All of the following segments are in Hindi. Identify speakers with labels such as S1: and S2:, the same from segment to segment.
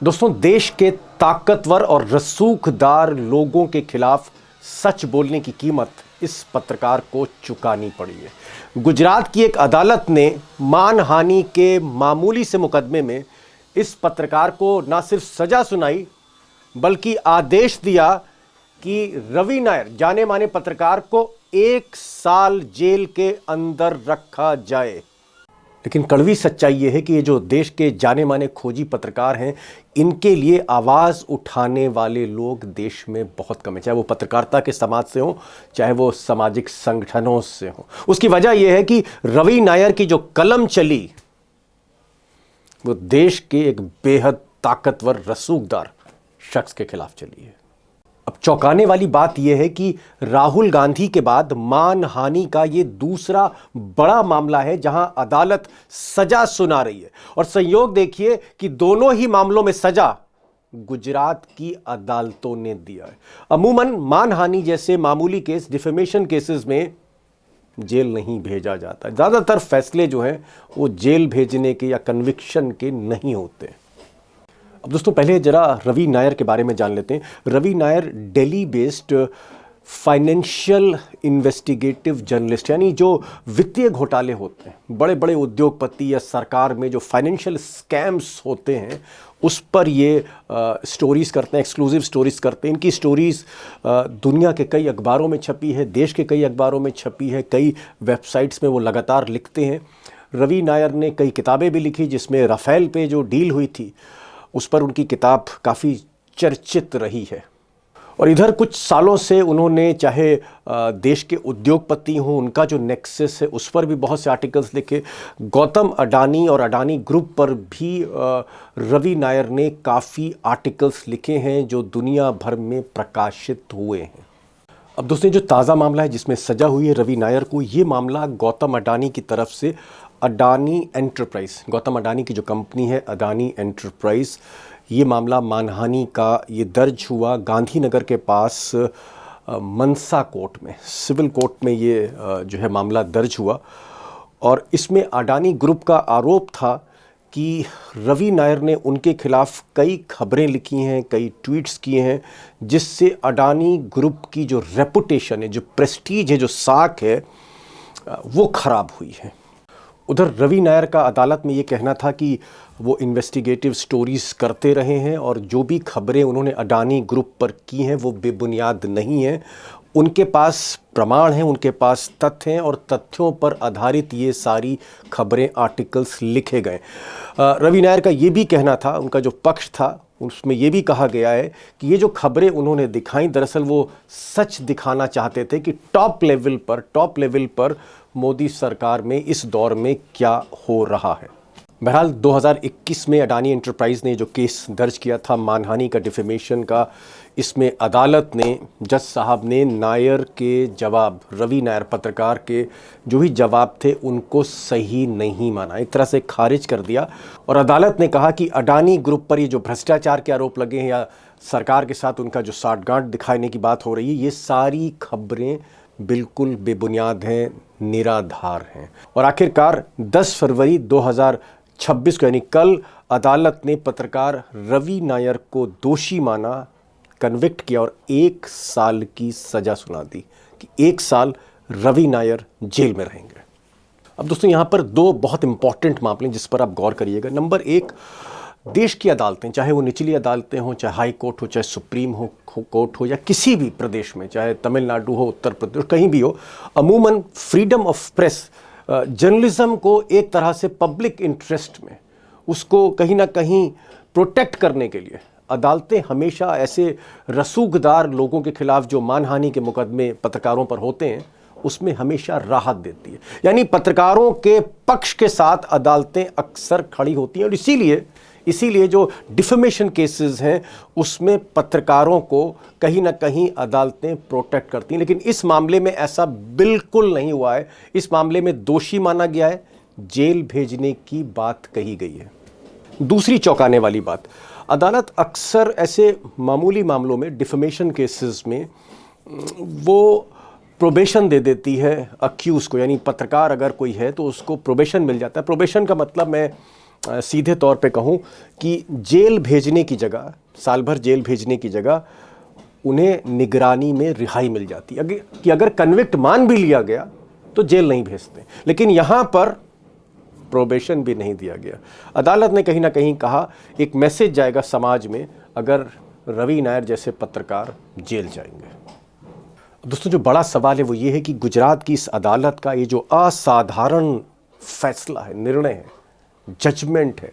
S1: दोस्तों, देश के ताकतवर और रसूखदार लोगों के खिलाफ सच बोलने की कीमत इस पत्रकार को चुकानी पड़ी है। गुजरात की एक अदालत ने मानहानि के मामूली से मुकदमे में इस पत्रकार को न सिर्फ सजा सुनाई बल्कि आदेश दिया कि रवि नायर जाने माने पत्रकार को 1 साल जेल के अंदर रखा जाए। लेकिन कड़वी सच्चाई यह है कि ये जो देश के जाने माने खोजी पत्रकार हैं, इनके लिए आवाज़ उठाने वाले लोग देश में बहुत कम है, चाहे वो पत्रकारिता के समाज से हो, चाहे वो सामाजिक संगठनों से हो। उसकी वजह यह है कि रवि नायर की जो कलम चली वो देश के एक बेहद ताकतवर रसूखदार शख्स के खिलाफ चली है। अब चौंकाने वाली बात यह है कि राहुल गांधी के बाद मानहानि का यह दूसरा बड़ा मामला है जहां अदालत सजा सुना रही है। और संयोग देखिए कि दोनों ही मामलों में सजा गुजरात की अदालतों ने दिया है। अमूमन मानहानि जैसे मामूली केस, डिफेमेशन केसेस में जेल नहीं भेजा जाता। ज्यादातर फैसले जो हैं वो जेल भेजने के या कन्विक्शन के नहीं होते। अब दोस्तों, पहले जरा रवि नायर के बारे में जान लेते हैं। Ravi Nair Delhi based financial investigative journalist, यानी जो वित्तीय घोटाले होते हैं, बड़े बड़े उद्योगपति या सरकार में जो फाइनेंशियल स्कैम्स होते हैं, उस पर ये स्टोरीज़ करते हैं, एक्सक्लूसिव स्टोरीज़ करते हैं। इनकी स्टोरीज़ दुनिया के कई अखबारों में छपी है, देश के कई अखबारों में छपी है, कई वेबसाइट्स में वो लगातार लिखते हैं। रवि नायर ने कई किताबें भी लिखी, जिसमें राफेल पे जो डील हुई थी उस पर उनकी किताब काफ़ी चर्चित रही है। और इधर कुछ सालों से उन्होंने चाहे देश के उद्योगपति हों, उनका जो नेक्सस है उस पर भी बहुत से आर्टिकल्स लिखे। गौतम अडानी और अडानी ग्रुप पर भी रवि नायर ने काफ़ी आर्टिकल्स लिखे हैं जो दुनिया भर में प्रकाशित हुए हैं। अब दोस्तों, जो ताज़ा मामला है जिसमें सजा हुई है रवि नायर को, ये मामला गौतम अडानी की तरफ से अडानी एंटरप्राइज, गौतम अडानी की जो कंपनी है अडानी एंटरप्राइज, ये मामला मानहानि का ये दर्ज हुआ गांधीनगर के पास मनसा कोर्ट में, सिविल कोर्ट में ये जो है मामला दर्ज हुआ। और इसमें अडानी ग्रुप का आरोप था कि रवि नायर ने उनके खिलाफ कई खबरें लिखी हैं, कई ट्वीट्स किए हैं, जिससे अडानी ग्रुप की जो रेपुटेशन है, जो प्रेस्टीज है, जो साख है, वो ख़राब हुई है। उधर रवि नायर का अदालत में ये कहना था कि वो इन्वेस्टिगेटिव स्टोरीज़ करते रहे हैं और जो भी खबरें उन्होंने अडानी ग्रुप पर की हैं वो बेबुनियाद नहीं हैं। उनके पास प्रमाण हैं, उनके पास तथ्य हैं और तथ्यों पर आधारित ये सारी खबरें, आर्टिकल्स लिखे गए। रवि नायर का ये भी कहना था, उनका जो पक्ष था उसमें ये भी कहा गया है कि ये जो खबरें उन्होंने दिखाई, दरअसल वो सच दिखाना चाहते थे कि टॉप लेवल पर मोदी सरकार में इस दौर में क्या हो रहा है। बहरहाल 2021 में अडानी एंटरप्राइज ने जो केस दर्ज किया था मानहानि का, डिफेमेशन का, इसमें अदालत ने, जज साहब ने नायर के जवाब, रवि नायर पत्रकार के जो भी जवाब थे उनको सही नहीं माना, एक तरह से खारिज कर दिया। और अदालत ने कहा कि अडानी ग्रुप पर ये जो भ्रष्टाचार के आरोप लगे हैं या सरकार के साथ उनका जो साठगांठ दिखाने की बात हो रही है, ये सारी खबरें बिल्कुल बेबुनियाद हैं, निराधार हैं। और आखिरकार 10 फरवरी 2026 को, यानी कल, अदालत ने पत्रकार रवि नायर को दोषी माना, कन्विक्ट किया और 1 साल की सजा सुना दी कि 1 साल रवि नायर जेल में रहेंगे। अब दोस्तों, यहाँ पर 2 बहुत इंपॉर्टेंट मामले जिस पर आप गौर करिएगा। नंबर 1, देश की अदालतें, चाहे वो निचली अदालतें हों, चाहे हाई कोर्ट हो, चाहे सुप्रीम कोर्ट हो, या किसी भी प्रदेश में, चाहे तमिलनाडु हो, उत्तर प्रदेश, कहीं भी हो, अमूमन फ्रीडम ऑफ प्रेस, जर्नलिज्म को एक तरह से पब्लिक इंटरेस्ट में उसको कहीं ना कहीं प्रोटेक्ट करने के लिए अदालतें हमेशा ऐसे रसूखदार लोगों के खिलाफ जो मानहानि के मुकदमे पत्रकारों पर होते हैं उसमें हमेशा राहत देती है। यानी पत्रकारों के पक्ष के साथ अदालतें अक्सर खड़ी होती हैं। और इसीलिए जो डिफेमेशन केसेस हैं उसमें पत्रकारों को कहीं ना कहीं अदालतें प्रोटेक्ट करती हैं। लेकिन इस मामले में ऐसा बिल्कुल नहीं हुआ है। इस मामले में दोषी माना गया है, जेल भेजने की बात कही गई है। दूसरी चौंकाने वाली बात, अदालत अक्सर ऐसे मामूली मामलों में, डिफेमेशन केसेस में, वो प्रोबेशन दे देती है अक्यूज़ को, यानी पत्रकार अगर कोई है तो उसको प्रोबेशन मिल जाता है। प्रोबेशन का मतलब मैं सीधे तौर पे कहूँ कि जेल भेजने की जगह, साल भर जेल भेजने की जगह उन्हें निगरानी में रिहाई मिल जाती है कि अगर कन्विक्ट मान भी लिया गया तो जेल नहीं भेजते। लेकिन यहाँ पर प्रोबेशन भी नहीं दिया गया। अदालत ने कहीं ना कहीं कहा एक मैसेज जाएगा समाज में अगर रवि नायर जैसे पत्रकार जेल जाएंगे। दोस्तों, जो बड़ा सवाल है वो ये है कि गुजरात की इस अदालत का ये जो असाधारण फैसला है, निर्णय है, जजमेंट है,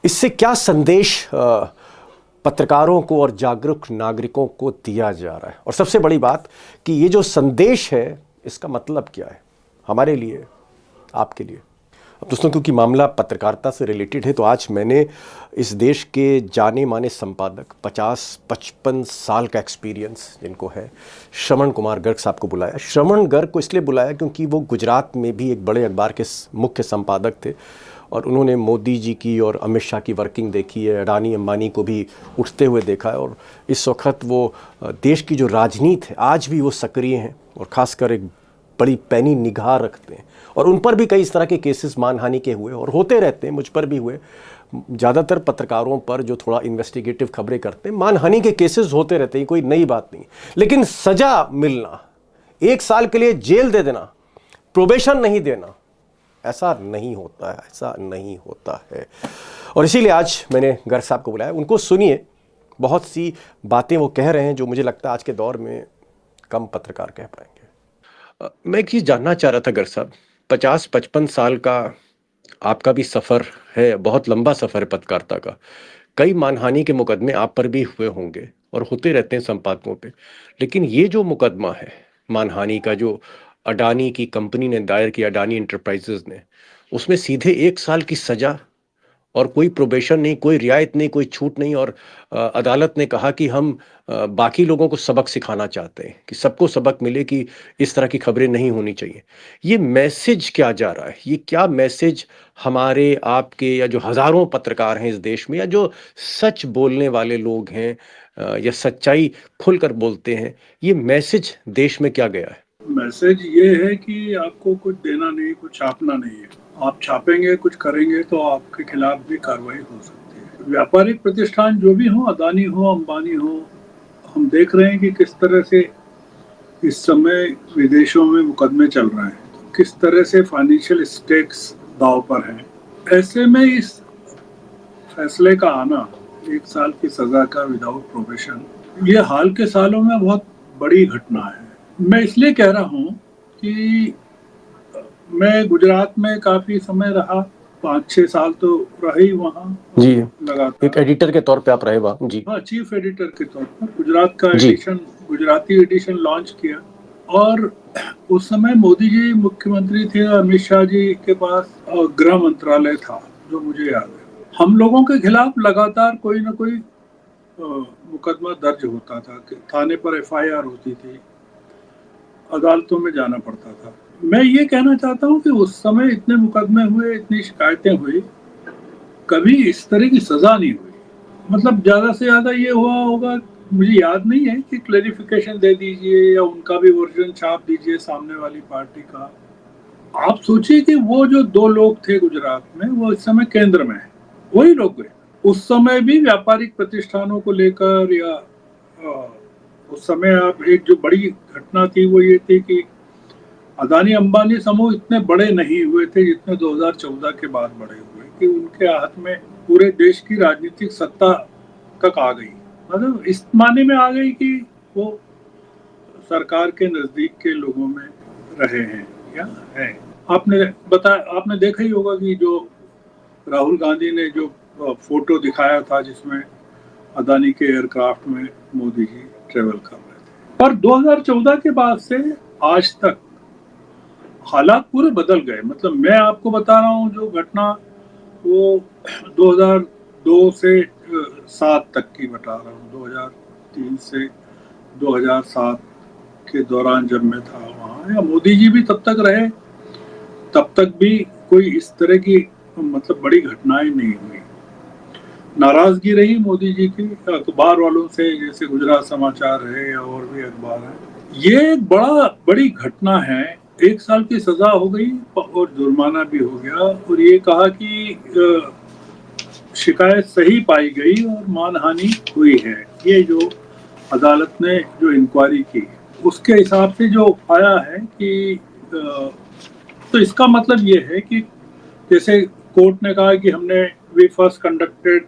S1: इससे क्या संदेश पत्रकारों को और जागरूक नागरिकों को दिया जा रहा है? और सबसे बड़ी बात कि ये जो संदेश है इसका मतलब क्या है हमारे लिए, आपके लिए? अब दोस्तों, क्योंकि मामला पत्रकारिता से रिलेटेड है तो आज मैंने इस देश के जाने माने संपादक, 50-55 साल का एक्सपीरियंस जिनको है, श्रवण कुमार गर्ग साहब को बुलाया। श्रवण गर्ग को इसलिए बुलाया क्योंकि वो गुजरात में भी एक बड़े अखबार के मुख्य संपादक थे और उन्होंने मोदी जी की और अमित शाह की वर्किंग देखी है, अडानी अंबानी को भी उठते हुए देखा है और इस वक्त वो देश की जो राजनीति है आज भी वो सक्रिय हैं और ख़ासकर एक बड़ी पैनी निगाह रखते हैं। और उन पर भी कई इस तरह के केसेस मानहानि के हुए और होते रहते हैं, मुझ पर भी हुए। ज़्यादातर पत्रकारों पर जो थोड़ा इन्वेस्टिगेटिव खबरें करते हैं, मानहानि के केसेस होते रहते हैं, कोई नई बात नहीं। लेकिन सज़ा मिलना, 1 साल के लिए जेल दे देना, प्रोबेशन नहीं देना, ऐसा नहीं होता है, ऐसा नहीं होता है। और इसीलिए आज मैंने गर्ग साहब को बुलाया। उनको सुनिए, बहुत सी बातें वो कह रहे हैं जो मुझे लगता है आज के दौर में कम पत्रकार कह पाएंगे। मैं एक चीज़ जानना चाह रहा था गर्ग साहब, 50-55 साल का आपका भी सफ़र है, बहुत लंबा सफ़र है पत्रकारिता का। कई मानहानि के मुकदमे आप पर भी हुए होंगे और होते रहते हैं संपादकों पे। लेकिन ये जो मुकदमा है मानहानि का, जो अडानी की कंपनी ने दायर किया, अडानी एंटरप्राइजेज ने, उसमें सीधे 1 साल की सज़ा और कोई प्रोबेशन नहीं, कोई रियायत नहीं, कोई छूट नहीं। और अदालत ने कहा कि हम बाकी लोगों को सबक सिखाना चाहते हैं कि सबको सबक मिले कि इस तरह की खबरें नहीं होनी चाहिए। ये मैसेज क्या जा रहा है? ये क्या मैसेज हमारे, आपके या जो हज़ारों पत्रकार हैं इस देश में या जो सच बोलने वाले लोग हैं या सच्चाई खुलकर बोलते हैं, ये मैसेज देश में क्या गया है?
S2: मैसेज ये है कि आपको कुछ देना नहीं, कुछ छापना नहीं है। आप छापेंगे, कुछ करेंगे तो आपके खिलाफ भी कार्रवाई हो सकती है। व्यापारिक प्रतिष्ठान जो भी हो, अदानी हो, अंबानी हो, हम देख रहे हैं कि किस तरह से इस समय विदेशों में मुकदमे चल रहे हैं, किस तरह से फाइनेंशियल स्टेक्स दांव पर हैं। ऐसे में इस फैसले का आना, 1 साल की सजा का विदाउट प्रोबेशन, ये हाल के सालों में बहुत बड़ी घटना है। मैं इसलिए कह रहा हूँ कि मैं गुजरात में काफी समय रहा, 5-6 साल तो रही वहाँ
S1: जी,
S2: लगातार।
S1: एक एडिटर के तौर पे आप रहे वहाँ? जी
S2: हाँ, चीफ एडिटर के तौर पर गुजरात का एडिशन, गुजराती एडिशन लॉन्च किया। और उस समय मोदी जी मुख्यमंत्री थे, अमित शाह जी के पास गृह मंत्रालय था, जो मुझे याद है। हम लोगों के खिलाफ लगातार कोई ना कोई मुकदमा दर्ज होता था, थाने पर एफआईआर होती थी, अदालतों में जाना पड़ता था। मैं ये कहना चाहता हूँ कि उस समय इतने मुकदमे हुए, इतनी शिकायतें हुई, कभी इस तरह की सजा नहीं हुई। मतलब ज्यादा से ज्यादा ये हुआ होगा, मुझे याद नहीं है, कि क्लैरिफिकेशन दे दीजिए या उनका भी वर्जन छाप दीजिए सामने वाली पार्टी का। आप सोचिए कि वो जो 2 लोग थे गुजरात में, वो इस समय केंद्र में है, वही लोग गए। उस समय भी व्यापारिक प्रतिष्ठानों को लेकर या उस समय आप, एक जो बड़ी घटना थी वो ये थी कि अदानी अंबानी समूह इतने बड़े नहीं हुए थे जितने 2014 के बाद बड़े हुए, कि उनके हाथ में पूरे देश की राजनीतिक सत्ता तक आ गई। मतलब इस माने में आ गई कि वो सरकार के नजदीक के लोगों में रहे हैं या है। आपने देखा ही होगा कि जो राहुल गांधी ने जो फोटो दिखाया था जिसमें अदानी के एयरक्राफ्ट में मोदी जी ट्रेवल कर रहे थे। पर 2014 के बाद से आज तक हालात पूरे बदल गए। मतलब मैं आपको बता रहा हूँ, जो घटना वो 2002 से 7 तक की बता रहा हूँ। 2003 से 2007 के दौरान जब मैं था वहाँ, या मोदी जी भी तब तक रहे, तब तक भी कोई इस तरह की मतलब बड़ी घटनाएं नहीं हुई। नाराजगी रही मोदी जी की अखबार वालों से, जैसे गुजरात समाचार है या और भी अखबार है। ये एक बड़ी घटना है। 1 साल की सजा हो गई और जुर्माना भी हो गया, और ये कहा कि शिकायत सही पाई गई और मानहानि हुई है। ये जो अदालत ने जो इंक्वायरी की उसके हिसाब से जो आया है कि तो इसका मतलब ये है कि जैसे कोर्ट ने कहा कि हमने we first conducted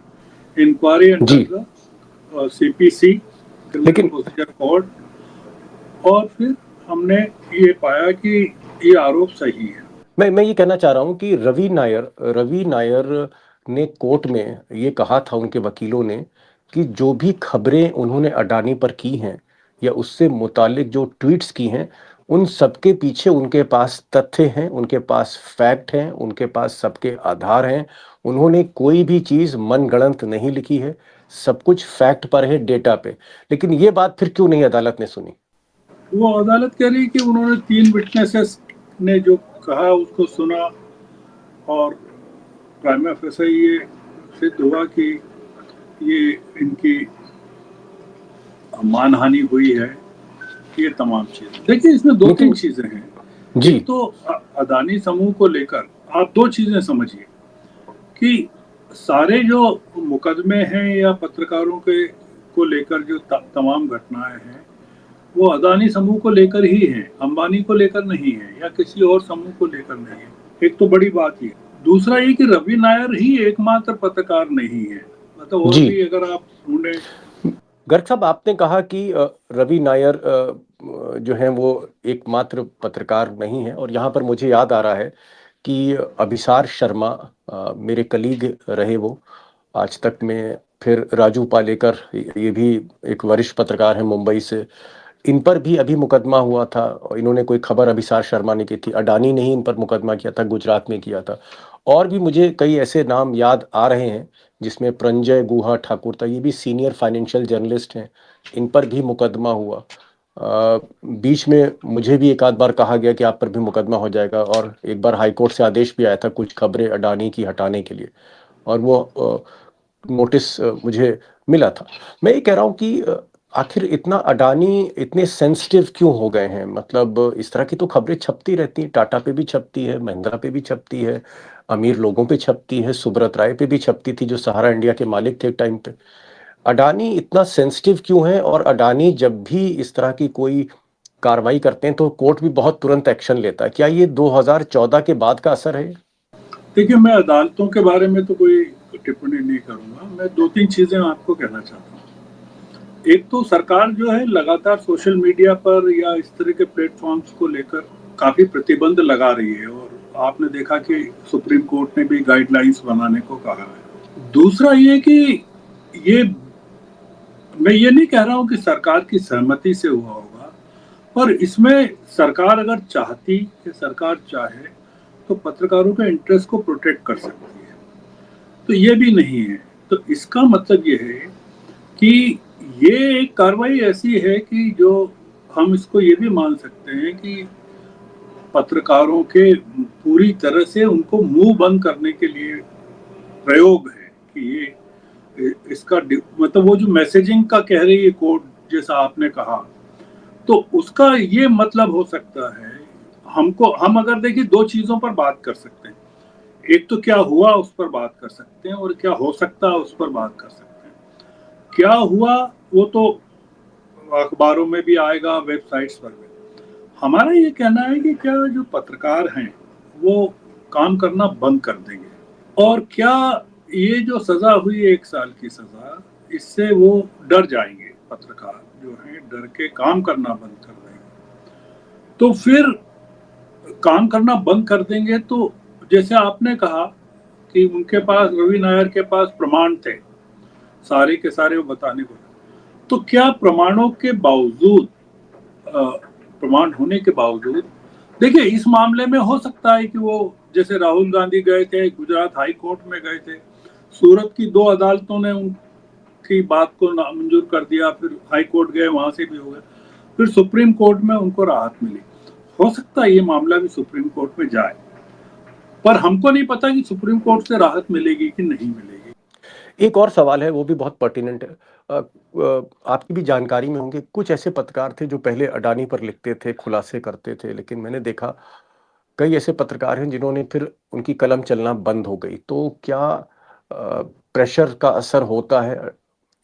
S2: inquiry under
S1: जी।
S2: द सीपीसी क्रिमिनल
S1: लेकिन
S2: प्रोसीजर कोड, और फिर हमने ये पाया कि ये आरोप सही है।
S1: मैं ये कहना चाह रहा हूं कि रवि नायर ने कोर्ट में ये कहा था, उनके वकीलों ने, कि जो भी खबरें उन्होंने अडानी पर की हैं या उससे मुतालिक जो ट्वीट्स की हैं, उन सबके पीछे उनके पास तथ्य हैं, उनके पास फैक्ट हैं, उनके पास सबके आधार हैं। उन्होंने कोई भी चीज मनगढ़ंत नहीं लिखी है, सब कुछ फैक्ट पर है, डेटा पे। लेकिन ये बात फिर क्यों नहीं अदालत ने सुनी?
S2: वो अदालत कह रही कि उन्होंने 3 विटनेसेस ने जो कहा उसको सुना, और प्राइमा फेसा ये सिद्ध हुआ कि ये इनकी मानहानि हुई है। ये तमाम चीजें देखिए, इसमें दो तीन
S1: लेकिन
S2: चीजें हैं।
S1: जी।
S2: एक तो अदानी समूह को लेकर आप दो चीजें समझिए कि सारे जो मुकदमे हैं या पत्रकारों के को लेकर जो तमाम घटनाएं हैं, वो अदानी समूह को लेकर ही है, अंबानी को लेकर नहीं है या किसी और समूह को लेकर नहीं है। एक तो बड़ी बात ये। दूसरा ये कि रवि नायर ही एकमात्र पत्रकार नहीं है, मतलब और
S1: जी।
S2: भी अगर आप ढूंढे।
S1: गर्ग साहब, आपने कहा कि रवि नायर जो हैं वो एकमात्र पत्रकार नहीं है, और यहाँ पर मुझे याद आ रहा है कि अभिसार शर्मा, मेरे कलीग रहे वो आज तक में, फिर राजू पालेकर, ये भी एक वरिष्ठ पत्रकार हैं मुंबई से। इन पर भी अभी मुकदमा हुआ था, और इन्होंने कोई खबर अभिसार शर्मा ने की थी, अडानी ने ही इन पर मुकदमा किया था, गुजरात में किया था। और भी मुझे कई ऐसे नाम याद आ रहे हैं जिसमें प्रंजय गुहा ठाकुर था, ये भी सीनियर फाइनेंशियल जर्नलिस्ट हैं, इन पर भी मुकदमा हुआ। बीच में मुझे भी एक आध बार कहा गया कि आप पर भी मुकदमा हो जाएगा, और एक बार हाईकोर्ट से आदेश भी आया था कुछ खबरें अडानी की हटाने के लिए, और वो नोटिस मुझे मिला था। मैं ये कह रहा हूँ कि आखिर इतना अडानी इतने सेंसिटिव क्यों हो गए हैं? मतलब इस तरह की तो खबरें छपती रहती हैं, टाटा पे भी छपती है, महिंद्रा पे भी छपती है, अमीर लोगों पे छपती है, सुब्रत राय पे भी छपती थी जो सहारा इंडिया के मालिक थे एक टाइम पे। अडानी इतना सेंसिटिव क्यों है? और अडानी जब भी इस तरह की कोई कार्रवाई करते हैं तो कोर्ट भी बहुत तुरंत एक्शन लेता है। क्या ये 2014 के बाद का असर है?
S2: देखिए, मैं अदालतों के बारे में तो कोई टिप्पणी नहीं करूंगा। मैं दो तीन चीजें आपको कहना चाहता हूँ। एक तो सरकार जो है लगातार सोशल मीडिया पर या इस तरह के प्लेटफॉर्म्स को लेकर काफी प्रतिबंध लगा रही है, और आपने देखा कि सुप्रीम कोर्ट ने भी गाइडलाइंस बनाने को कहा है। दूसरा ये कि ये मैं ये नहीं कह रहा हूँ कि सरकार की सहमति से हुआ होगा, पर इसमें सरकार अगर चाहती कि सरकार चाहे तो पत्रकारों के इंटरेस्ट को प्रोटेक्ट कर सकती है, तो ये भी नहीं है। तो इसका मतलब ये है कि ये एक कार्रवाई ऐसी है कि जो हम इसको ये भी मान सकते हैं कि पत्रकारों के पूरी तरह से उनको मुंह बंद करने के लिए प्रयोग है कि ये इसका मतलब वो जो मैसेजिंग का कह रही है कोर्ट, जैसा आपने कहा, तो उसका ये मतलब हो सकता है। हमको हम अगर देखिए दो चीजों पर बात कर सकते हैं। एक तो क्या हुआ उस पर बात कर सकते हैं, और क्या हो सकता है उस पर बात कर सकते हैं। क्या हुआ वो तो अखबारों में भी आएगा, वेबसाइट्स पर भी। हमारा ये कहना है कि क्या जो पत्रकार हैं वो काम करना बंद कर देंगे, और क्या ये जो सजा हुई 1 साल की सजा, इससे वो डर जाएंगे, पत्रकार जो हैं डर के काम करना बंद कर देंगे। तो फिर काम करना बंद कर देंगे तो जैसे आपने कहा कि उनके पास, रवि नायर के पास प्रमाण थे सारे के सारे वो बताने को, तो क्या प्रमाणों के बावजूद, प्रमाण होने के बावजूद, देखिए इस मामले में हो सकता है कि वो जैसे राहुल गांधी गए थे गुजरात हाई कोर्ट में गए थे, सूरत की 2 अदालतों ने उनकी बात को नामंजूर कर दिया, फिर हाई कोर्ट गए, वहां से भी हो गए, फिर सुप्रीम कोर्ट में उनको राहत मिली। हो सकता है ये मामला भी सुप्रीम कोर्ट में जाए, पर हमको नहीं पता कि सुप्रीम कोर्ट से राहत मिलेगी कि नहीं मिलेगी।
S1: एक और सवाल है, वो भी बहुत पर्टिनेंट है। आपकी भी जानकारी में होंगे, कुछ ऐसे पत्रकार थे जो पहले अडानी पर लिखते थे, खुलासे करते थे, लेकिन मैंने देखा कई ऐसे पत्रकार हैं जिन्होंने फिर उनकी कलम चलना बंद हो गई। तो क्या प्रेशर का असर होता है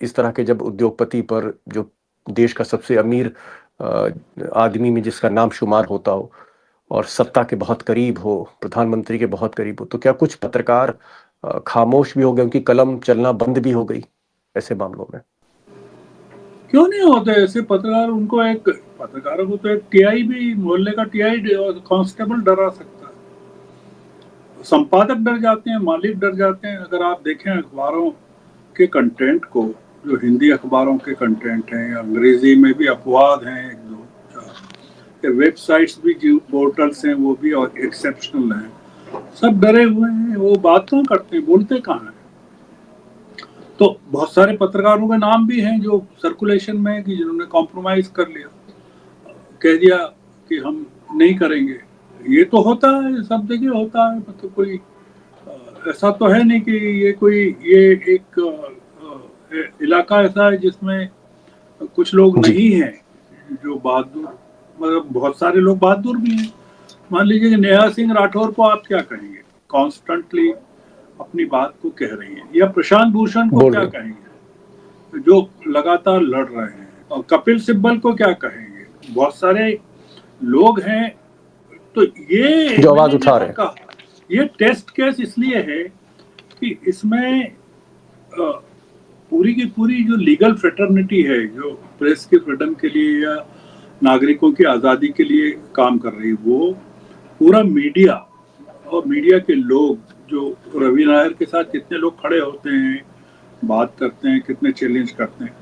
S1: इस तरह के जब उद्योगपति पर, जो देश का सबसे अमीर आदमी में जिसका नाम शुमार होता हो और सत्ता के बहुत करीब हो, प्रधानमंत्री के बहुत करीब हो, तो क्या कुछ पत्रकार खामोश भी हो गए, उनकी कलम चलना बंद भी हो गई ऐसे मामलों में?
S2: क्यों नहीं होते ऐसे पत्रकार? उनको एक पत्रकारों को तो एक टीआई भी, मोहल्ले का टीआई कांस्टेबल डरा सकता है। संपादक डर जाते हैं, मालिक डर जाते हैं। अगर आप देखें अखबारों के कंटेंट को, जो हिंदी अखबारों के कंटेंट हैं, अंग्रेजी में भी अपवाद हैं एक दो चार, वेबसाइट्स भी, जो पोर्टल्स हैं वो भी और एक्सेप्शनल हैं, सब डरे हुए हैं। वो बात कहाँ करते हैं, बोलते कहाँ हैं? तो बहुत सारे पत्रकारों के नाम भी हैं जो सर्कुलेशन में है कि जिन्होंने कॉम्प्रोमाइज कर लिया, कह दिया कि हम नहीं करेंगे। ये तो होता है, सब जगह होता है। मतलब कोई ऐसा तो है नहीं कि ये कोई, ये एक इलाका ऐसा है जिसमें कुछ लोग
S1: जी।
S2: नहीं हैं जो बहादुर, मतलब बहुत सारे लोग बहादुर भी हैं। मान लीजिए कि नेहा सिंह राठौर को आप क्या कहेंगे, कॉन्स्टेंटली अपनी बात को कह रही हैं, या प्रशांत भूषण को
S1: बोल
S2: क्या
S1: रहे हैं।
S2: कहेंगे जो लगातार लड़ रहे हैं, और कपिल सिब्बल को क्या कहेंगे? बहुत सारे लोग हैं। तो ये
S1: जो आवाज
S2: मैंने
S1: उठा
S2: जैसा
S1: रहे हैं।
S2: कहा, ये टेस्ट केस इसलिए है कि इसमें पूरी की पूरी जो लीगल फ्रेटर्निटी है, जो प्रेस की फ्रीडम के लिए या नागरिकों की आज़ादी के लिए काम कर रही है, वो पूरा मीडिया और मीडिया के लोग, जो रवि नायर के साथ कितने लोग खड़े होते हैं, बात करते हैं, कितने चैलेंज करते हैं,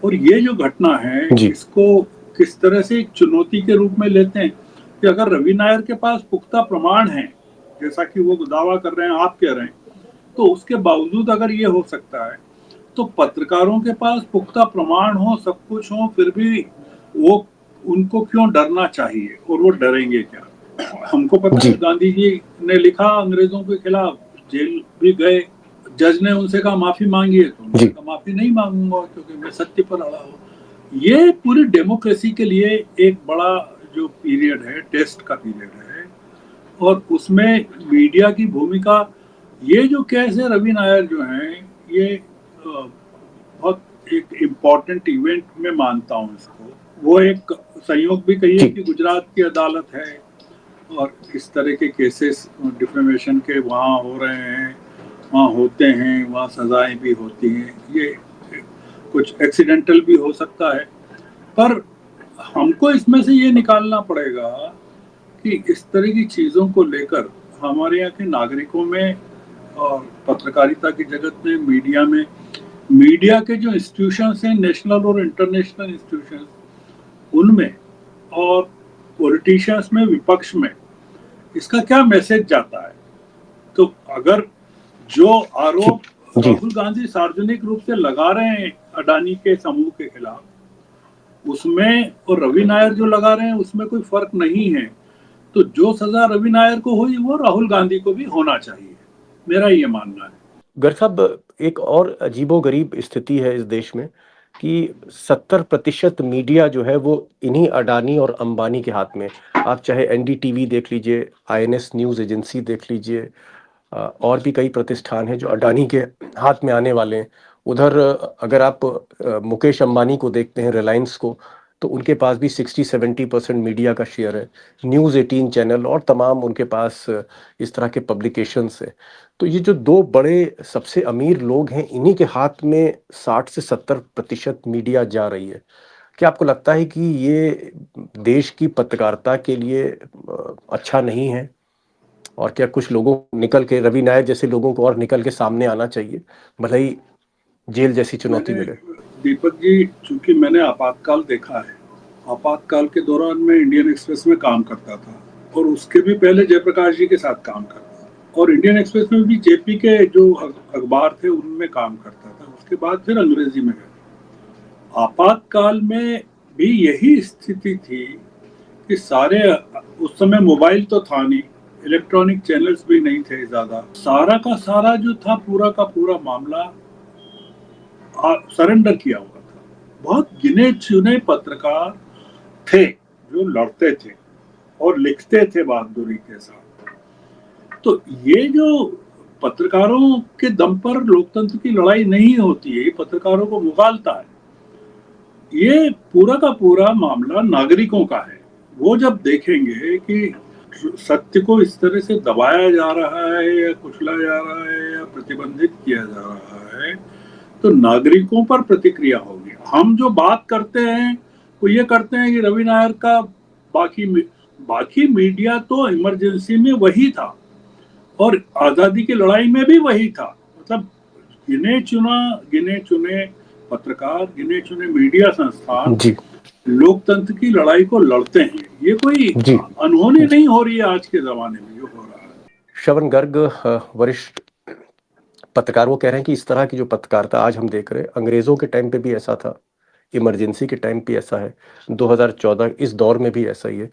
S2: और ये जो घटना है
S1: जी।
S2: इसको किस तरह से एक चुनौती के रूप में लेते हैं कि अगर रवि नायर के पास पुख्ता प्रमाण है, जैसा कि वो दावा कर रहे हैं, आप कह रहे हैं, तो उसके बावजूद अगर ये हो सकता है, तो पत्रकारों के पास पुख्ता प्रमाण हो, सब कुछ हो, फिर भी वो, उनको क्यों डरना चाहिए, और वो डरेंगे क्या? हमको पता है
S1: जी।
S2: गांधी जी ने लिखा अंग्रेजों के खिलाफ, जेल भी गए, जज ने उनसे कहा माफी मांगी है, तो उन्होंने
S1: जी।
S2: कहा माफी नहीं मांगूंगा क्योंकि मैं सत्य पर अड़ा हूं। ये पूरी डेमोक्रेसी के लिए एक बड़ा जो पीरियड है, टेस्ट का पीरियड है, और उसमें मीडिया की भूमिका, ये जो केस है रवि नायर जो हैं, ये बहुत एक इम्पॉर्टेंट इवेंट में मानता हूँ इसको। वो एक संयोग भी कहिए
S1: जी।
S2: कि गुजरात की अदालत है, और इस तरह के केसेस डिफेमेशन के वहाँ हो रहे हैं, वहाँ होते हैं, वहाँ सजाएं भी होती हैं। ये कुछ एक्सीडेंटल भी हो सकता है, पर हमको इसमें से ये निकालना पड़ेगा कि इस तरह की चीज़ों को लेकर हमारे यहाँ के नागरिकों में और पत्रकारिता की जगत में, मीडिया में, मीडिया के जो इंस्टीट्यूशंस हैं, नेशनल और इंटरनेशनल इंस्टीट्यूशंस, उनमें, और पॉलिटिशियंस में, विपक्ष में, इसका क्या मैसेज जाता है? तो अगर जो
S1: जी।
S2: आरोप
S1: जी।
S2: राहुल गांधी सार्वजनिक रूप से लगा रहे हैं अडानी के समूह के खिलाफ, उसमें और रवि नायर जो लगा रहे हैं उसमें कोई फर्क नहीं है, तो जो सजा रवि नायर को हुई वो राहुल गांधी को भी होना चाहिए, मेरा ये मानना है।
S1: गर साहब, एक और अजीबोगरीब स्थिति है इस देश में कि 70% मीडिया जो है वो इन्हीं अडानी और अंबानी के हाथ में। आप चाहे एनडीटीवी देख लीजिए, आईएनएस न्यूज़ एजेंसी देख लीजिए, और भी कई प्रतिष्ठान हैं जो अडानी के हाथ में आने वाले हैं। उधर अगर आप मुकेश अंबानी को देखते हैं, रिलायंस को, तो उनके पास भी 60-70% मीडिया का शेयर है। न्यूज़ 18 चैनल और तमाम उनके पास इस तरह के पब्लिकेशंस हैं। तो ये जो दो बड़े सबसे अमीर लोग हैं, इन्हीं के हाथ में 60 से 70% मीडिया जा रही है। क्या आपको लगता है कि ये देश की पत्रकारिता के लिए अच्छा नहीं है? और क्या कुछ लोगों को निकल के, रवि नायर जैसे लोगों को और निकल के सामने आना चाहिए, भले ही जेल जैसी चुनौती
S2: मैंने,
S1: मिले?
S2: दीपक जी, चूंकि मैंने आपातकाल देखा है, आपातकाल के दौरान मैं इंडियन एक्सप्रेस में काम करता था, और उसके भी पहले जयप्रकाश जी के साथ काम करता था, और इंडियन एक्सप्रेस में भी जेपी के जो अखबार थे उनमें काम करता था, उसके बाद फिर अंग्रेजी में गया। आपातकाल में भी यही स्थिति थी कि सारे, उस समय मोबाइल तो था नहीं, इलेक्ट्रॉनिक चैनल्स भी नहीं थे ज्यादा, सारा का सारा जो था, पूरा का पूरा मामला सरेंडर किया हुआ था। बहुत गिने चुने पत्रकार थे जो लड़ते थे और लिखते थे बहादुरी के साथ। तो ये जो पत्रकारों के दम पर लोकतंत्र की लड़ाई नहीं होती है, ये पत्रकारों को मुगालता है। ये पूरा का पूरा मामला नागरिकों का है। वो जब देखेंगे कि सत्य को इस तरह से दबाया जा रहा है या कुचला जा रहा है या प्रतिबंधित किया जा रहा है, तो नागरिकों पर प्रतिक्रिया होगी। हम जो बात करते हैं वो ये करते हैं कि रवि नायर का बाकी मीडिया तो इमरजेंसी में वही था और आजादी की लड़ाई में भी वही था। मतलब गिने चुने पत्रकार, गिने चुने मीडिया संस्थान
S1: जी
S2: लोकतंत्र की लड़ाई को लड़ते हैं। ये कोई
S1: जी
S2: अनहोनी नहीं हो रही है आज के जमाने में जो हो रहा है।
S1: श्रवण गर्ग वरिष्ठ पत्रकार वो कह रहे हैं कि इस तरह की जो पत्रकारिता आज हम देख रहे हैं, अंग्रेजों के टाइम पे भी ऐसा था, इमरजेंसी के टाइम पे ऐसा है, 2014 इस दौर में भी ऐसा ही है।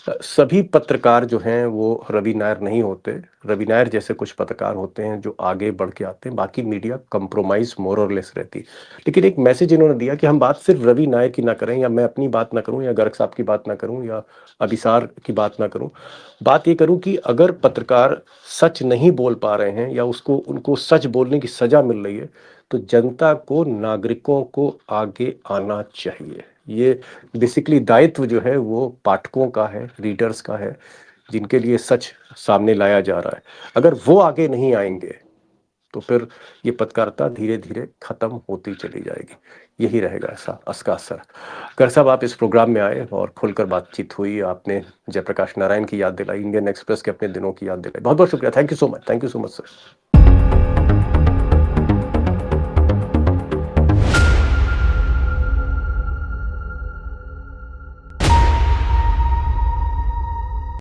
S1: सभी पत्रकार जो हैं वो रवि नायर नहीं होते। रवि नायर जैसे कुछ पत्रकार होते हैं जो आगे बढ़ के आते हैं, बाकी मीडिया कंप्रोमाइज मोर और लेस रहती। लेकिन एक मैसेज इन्होंने दिया कि हम बात सिर्फ रवि नायर की ना करें, या मैं अपनी बात ना करूं, या गर्ग साहब की बात ना करूं, या अभिसार की बात ना करूं। बात ये करूं कि अगर पत्रकार सच नहीं बोल पा रहे हैं या उसको उनको सच बोलने की सजा मिल रही है, तो जनता को, नागरिकों को आगे आना चाहिए। ये बेसिकली दायित्व जो है वो पाठकों का है, रीडर्स का है, जिनके लिए सच सामने लाया जा रहा है। अगर वो आगे नहीं आएंगे तो फिर ये पत्रकारिता धीरे धीरे खत्म होती चली जाएगी। यही रहेगा ऐसा इसका असर। कर साहब, आप इस प्रोग्राम में आए और खुलकर बातचीत हुई, आपने जयप्रकाश नारायण की याद दिलाई, इंडियन एक्सप्रेस के अपने दिनों की याद दिलाई। बहुत बहुत शुक्रिया। Thank you so much. Thank you so much sir.